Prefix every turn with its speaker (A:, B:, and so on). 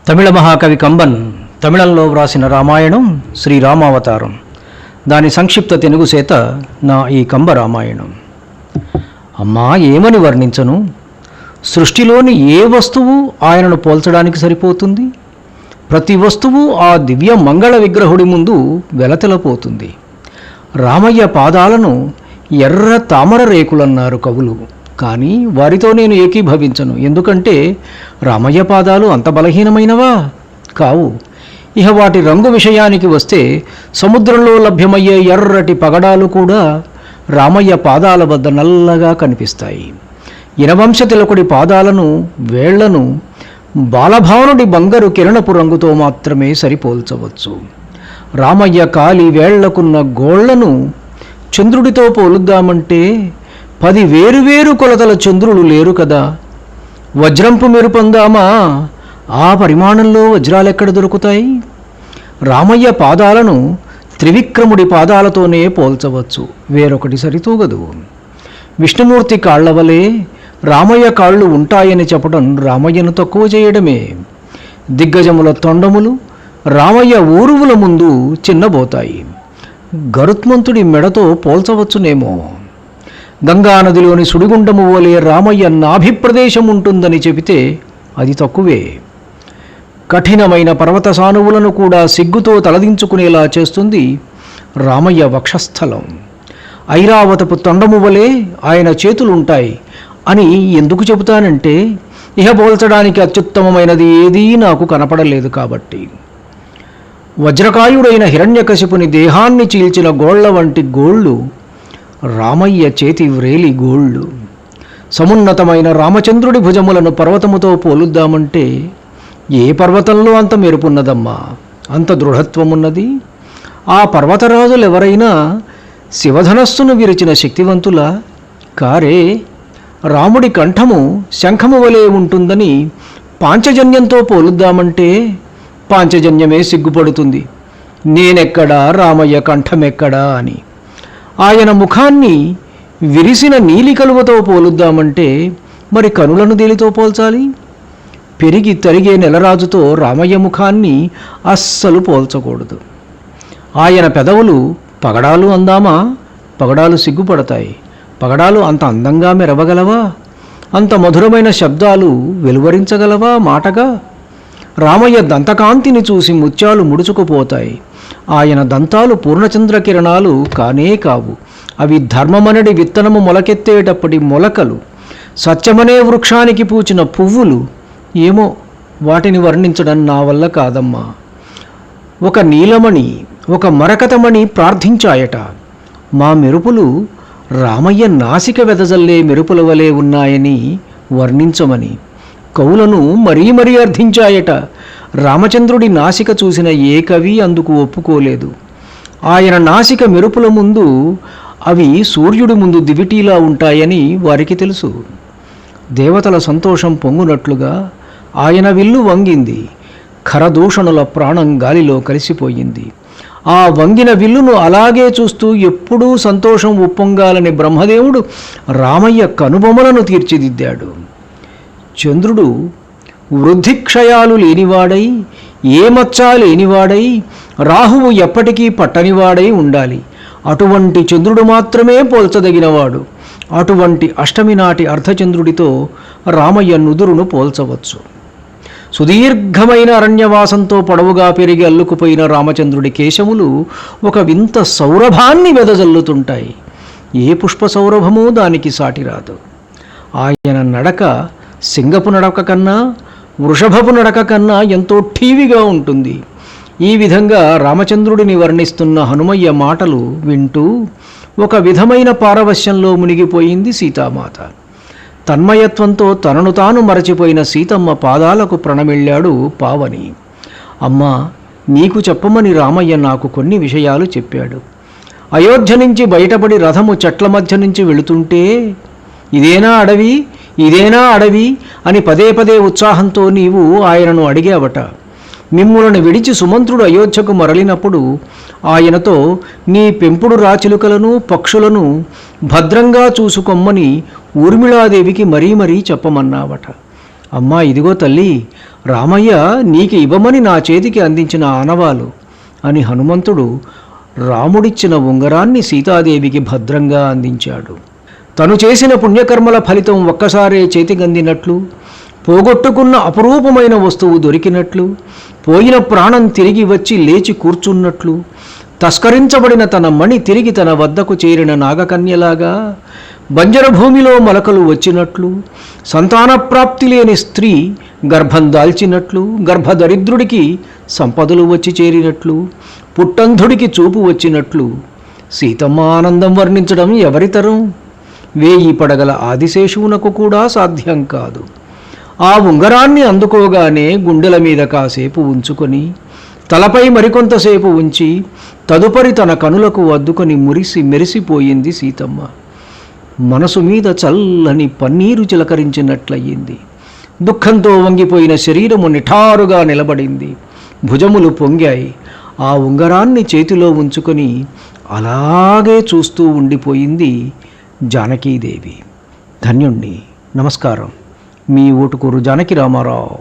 A: తమిళ మహాకవి కంబన్ తమిళంలో వ్రాసిన రామాయణం శ్రీరామావతారం. దాని సంక్షిప్త తెలుగు చేత నా ఈ కంబ రామాయణం. అమ్మా, ఏమని వర్ణించను? సృష్టిలోని ఏ వస్తువు ఆయనను పోల్చడానికి సరిపోతుంది? ప్రతి వస్తువు ఆ దివ్య మంగళ విగ్రహుడి ముందు వెలతెలపోతుంది. రామయ్య పాదాలను ఎర్ర తామర రేకులన్నారు కవులు. కానీ వారితో నేను ఏకీభవించను. ఎందుకంటే రామయ్య పాదాలు అంత బలహీనమైనవా? కావు. ఇహ వాటి రంగు విషయానికి వస్తే సముద్రంలో లభ్యమయ్యే ఎర్రటి పగడాలు కూడా రామయ్య పాదాల వద్ద నల్లగా కనిపిస్తాయి. ఇనవంశ తిలకుడి పాదాలను, వేళ్లను బాలభానుడి బంగారు కిరణపు రంగుతో మాత్రమే సరిపోల్చవచ్చు. రామయ్య కాలి వేళ్లకున్న గోళ్లను చంద్రుడితో పోలుద్దామంటే 10 వేరువేరు కొలతల చంద్రులు లేరు కదా. వజ్రంపు మెరుపొందామా? ఆ పరిమాణంలో వజ్రాలెక్కడ దొరుకుతాయి? రామయ్య పాదాలను త్రివిక్రముడి పాదాలతోనే పోల్చవచ్చు, వేరొకటి సరితూగదు. విష్ణుమూర్తి కాళ్ల వలె రామయ్య కాళ్ళు ఉంటాయని చెప్పడం రామయ్యను తక్కువ చేయడమే. దిగ్గజముల తొండములు రామయ్య ఊరువుల ముందు చిన్నబోతాయి. గరుత్మంతుడి మెడతో పోల్చవచ్చునేమో. గంగానదిలోని సుడిగుండము వలె రామయ్య నాభిప్రదేశం ఉంటుందని చెబితే అది తక్కువే. కఠినమైన పర్వత సానువులను కూడా సిగ్గుతో తలదించుకునేలా చేస్తుంది రామయ్య వక్షస్థలం. ఐరావతపు తొండము వలె ఆయన చేతులుంటాయి అని ఎందుకు చెబుతానంటే, ఇహ పోల్చడానికి అత్యుత్తమమైనది ఏదీ నాకు కనపడలేదు కాబట్టి. వజ్రకాయుడైన హిరణ్యకశిపుని దేహాన్ని చీల్చిన గోళ్ల వంటి గోళ్ళు రామయ్య చేతి వ్రేలి గోళ్ళు. సమున్నతమైన రామచంద్రుడి భుజములను పర్వతముతో పోలుద్దామంటే ఏ పర్వతంలో అంత మెరుపున్నదమ్మా, అంత దృఢత్వమున్నది? ఆ పర్వతరాజులెవరైనా శివధనస్సును విరిచిన శక్తివంతులా? కారే. రాముడి కంఠము శంఖము వలె ఉంటుందని పాంచజన్యంతో పోలుద్దామంటే పాంచజన్యమే సిగ్గుపడుతుంది. నేనెక్కడా, రామయ్య కంఠమెక్కడా అని. ఆయన ముఖాన్ని విరిసిన నీలి కలువతో పోలుద్దామంటే మరి కనులను దేనితో పోల్చాలి? పెరిగి తరిగే నెలరాజుతో రామయ్య ముఖాన్ని అస్సలు పోల్చకూడదు. ఆయన పెదవులు పగడాలు అందామా? పగడాలు సిగ్గుపడతాయి. పగడాలు అంత అందంగా మెరవగలవా? అంత మధురమైన శబ్దాలు వెలువరించగలవా మాటగా? రామయ్య దంతకాంతిని చూసి ముత్యాలు ముడుచుకుపోతాయి. ఆయన దంతాలు పూర్ణచంద్ర కిరణాలు కానే కావు. అవి ధర్మమనడి విత్తనము మొలకెత్తేటప్పటి మొలకలు, సత్యమనే వృక్షానికి పూచిన పువ్వులు. ఏమో, వాటిని వర్ణించడం నా వల్ల కాదమ్మా. ఒక నీలమణి, ఒక మరకతమణి ప్రార్థించాయట, మా మెరుపులు రామయ్య నాసిక వెదజల్లే మెరుపుల వలె ఉన్నాయని వర్ణించమని. కవులను మరీ మరీ అర్థించాయట. రామచంద్రుడి నాసిక చూసిన ఏ కవి అందుకు ఒప్పుకోలేదు. ఆయన నాసిక మెరుపుల ముందు అవి సూర్యుడి ముందు దివిటీలా ఉంటాయని వారికి తెలుసు. దేవతల సంతోషం పొంగునట్లుగా ఆయన విల్లు వంగింది. ఖరదూషణుల ప్రాణం గాలిలో కలిసిపోయింది. ఆ వంగిన విల్లును అలాగే చూస్తూ ఎప్పుడూ సంతోషం ఉప్పొంగాలని బ్రహ్మదేవుడు రామయ్య కనుబొమలను తీర్చిదిద్దాడు. చంద్రుడు వృద్ధిక్షయాలు లేనివాడై, ఏ మచ్చా లేనివాడై, రాహువు ఎప్పటికీ పట్టనివాడై ఉండాలి. అటువంటి చంద్రుడు మాత్రమే పోల్చదగినవాడు. అటువంటి అష్టమి నాటి అర్ధచంద్రుడితో రామయ్య నుదురును పోల్చవచ్చు. సుదీర్ఘమైన అరణ్యవాసంతో పొడవుగా పెరిగి అల్లుకుపోయిన రామచంద్రుడి కేశములు ఒక వింత సౌరభాన్ని వెదజల్లుతుంటాయి. ఏ పుష్ప సౌరభమూ దానికి సాటిరాదు. ఆయన నడక సింగపు నడక కన్నా, వృషభపు నడక కన్నా ఎంతో ఠీవిగా ఉంటుంది. ఈ విధంగా రామచంద్రుడిని వర్ణిస్తున్న హనుమయ్య మాటలు వింటూ ఒక విధమైన పారవశ్యంలో మునిగిపోయింది సీతామాత. తన్మయత్వంతో తనను తాను మరచిపోయిన సీతమ్మ పాదాలకు ప్రణమిళ్ళాడు పావని. అమ్మా, నీకు చెప్పమని రామయ్య నాకు కొన్ని విషయాలు చెప్పాడు. అయోధ్య నుంచి బయటపడి రథము చెట్ల మధ్య నుంచి వెళుతుంటే ఇదేనా అడవి, ఇదేనా అడవి అని పదే పదే ఉత్సాహంతో నీవు ఆయనను అడిగావట. మిమ్ములను విడిచి సుమంత్రుడు అయోధ్యకు మరలినప్పుడు ఆయనతో నీ పెంపుడు రాచిలుకలను, పక్షులను భద్రంగా చూసుకొమ్మని ఊర్మిళాదేవికి మరీ మరీ చెప్పమన్నావట. అమ్మా ఇదిగో తల్లి, రామయ్య నీకు ఇవ్వమని నా చేతికి అందించిన ఆనవాలు అని హనుమంతుడు రాముడిచ్చిన ఉంగరాన్ని సీతాదేవికి భద్రంగా అందించాడు. తను చేసిన పుణ్యకర్మల ఫలితం ఒక్కసారే చేతికందినట్లు, పోగొట్టుకున్న అపురూపమైన వస్తువు దొరికినట్లు, పోయిన ప్రాణం తిరిగి వచ్చి లేచి కూర్చున్నట్లు, తస్కరించబడిన తన మణి తిరిగి తన వద్దకు చేరిన నాగకన్యలాగా, బంజర భూమిలో మొలకలు వచ్చినట్లు, సంతానప్రాప్తి లేని స్త్రీ గర్భం దాల్చినట్లు, గర్భదరిద్రుడికి సంపదలు వచ్చి చేరినట్లు, పుట్టంధుడికి చూపు వచ్చినట్లు సీతమ్మ ఆనందం వర్ణించడం ఎవరితరం? 1000 పడగల ఆదిశేషువునకు కూడా సాధ్యం కాదు. ఆ ఉంగరాన్ని అందుకోగానే గుండెల మీద కాసేపు ఉంచుకొని, తలపై మరికొంతసేపు ఉంచి, తదుపరి తన కనులకు అద్దుకొని మురిసి మెరిసిపోయింది సీతమ్మ. మనసు మీద చల్లని పన్నీరు చిలకరించినట్లయింది. దుఃఖంతో వంగిపోయిన శరీరము నిఠారుగా నిలబడింది. భుజములు పొంగాయి. ఆ ఉంగరాన్ని చేతిలో ఉంచుకొని అలాగే చూస్తూ ఉండిపోయింది జానకీదేవి. ధన్యుణ్ణి. నమస్కారం. మీ ఊటుకూరు జానకి రామారావు.